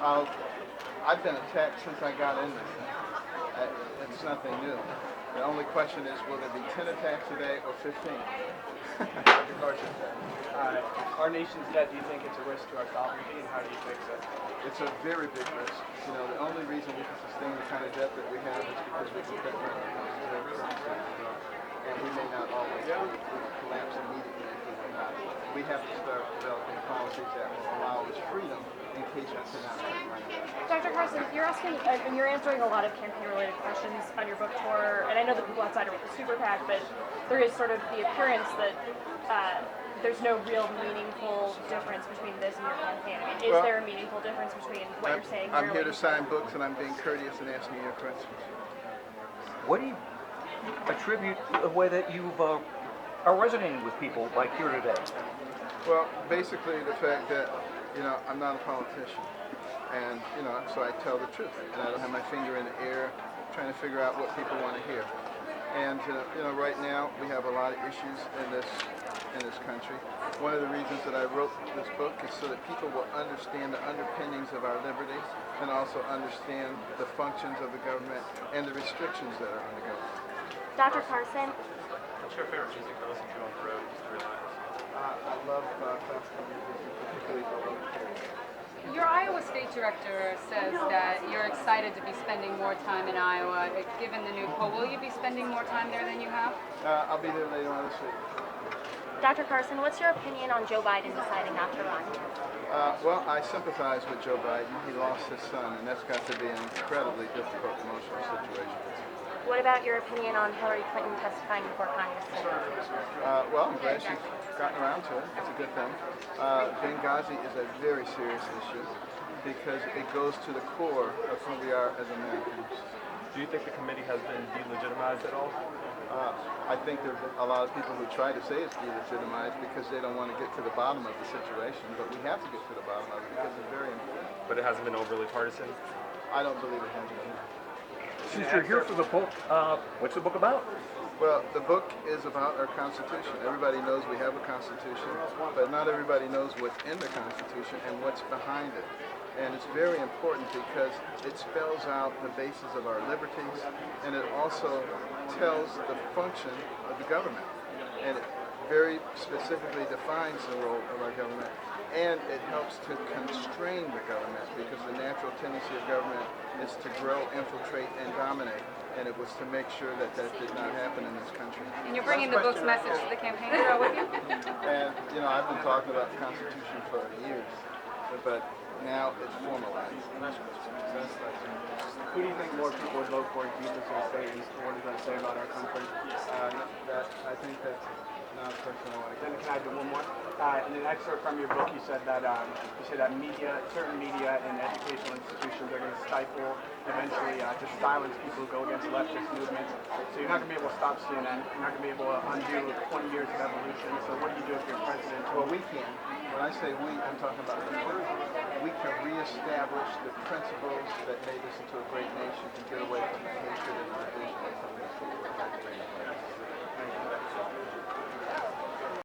I'll, I've been attacked since I got in this thing. It's nothing new. The only question is, will there be 10 attacks a day or 15? Dr. Carson, our nation's debt, do you think it's a risk to our sovereignty, and how do you fix it? It's a very big risk. You know, the only reason we can sustain the kind of debt that we have is because we can print money. And we may not always collapse immediately if we will not. We have to start developing policies that will allow us freedom in case we cannot print money. Dr. Carson, you're asking, and you're answering a lot of campaign-related questions on your book tour, and I know the people outside are with the super PAC, but there is sort of the appearance that there's no real meaningful difference between this and your campaign. I mean, is there a meaningful difference between what you're saying here? I'm here to sign books, and I'm being courteous and asking your questions. What do you attribute the way that you are resonating with people like here today? Well, basically the fact that, you know, I'm not a politician. And, you know, so I tell the truth. And I don't have my finger in the air trying to figure out what people want to hear. And, you know, right now we have a lot of issues in this country. One of the reasons that I wrote this book is so that people will understand the underpinnings of our liberties and also understand the functions of the government and the restrictions that are on the government. Dr. Carson? What's your favorite music to listen to on the road? I love classical music, particularly for Your Iowa State Director says that you're excited to be spending more time in Iowa. Given the new poll, will you be spending more time there than you have? I'll be there later on this week. Dr. Carson, what's your opinion on Joe Biden deciding not to run? Well, I sympathize with Joe Biden. He lost his son, and that's got to be an incredibly difficult emotional situation. What about your opinion on Hillary Clinton testifying before Congress today? Well, I'm glad she's gotten around to it. It's a good thing. Benghazi is a very serious issue because it goes to the core of who we are as Americans. Do you think the committee has been delegitimized at all? I think there are a lot of people who try to say it's delegitimized because they don't want to get to the bottom of the situation, but we have to get to the bottom of it because it's very important. But it hasn't been overly partisan? I don't believe it has been. Since you're here for the book, what's the book about? Well, the book is about our Constitution. Everybody knows we have a Constitution, but not everybody knows what's in the Constitution and what's behind it. And it's very important because it spells out the basis of our liberties, and it also tells the function of the government. And it very specifically defines the role of our government, and it helps to constrain the government because the natural tendency of government is to grow, infiltrate, and dominate. And it was to make sure that that did not happen in this country. And you're bringing the book's message to the campaign trail with you? And, you know, I've been talking about the Constitution for years, but now it's formalized. Who do you think more people would vote for if Jesus was saying, what does that say about our country? I think that's not a question I want to Then get. can I do one more? In an excerpt from your book, you said that certain media and educational institutions are going to stifle, eventually just silence people who go against leftist movements. So you're not going to be able to stop CNN. You're not going to be able to undo 20 years of evolution. So what do you do if you're president? Well, we can. When I say we, I'm talking about the country. We can reestablish the principles that made us into a great nation and get away from the hatred and the division.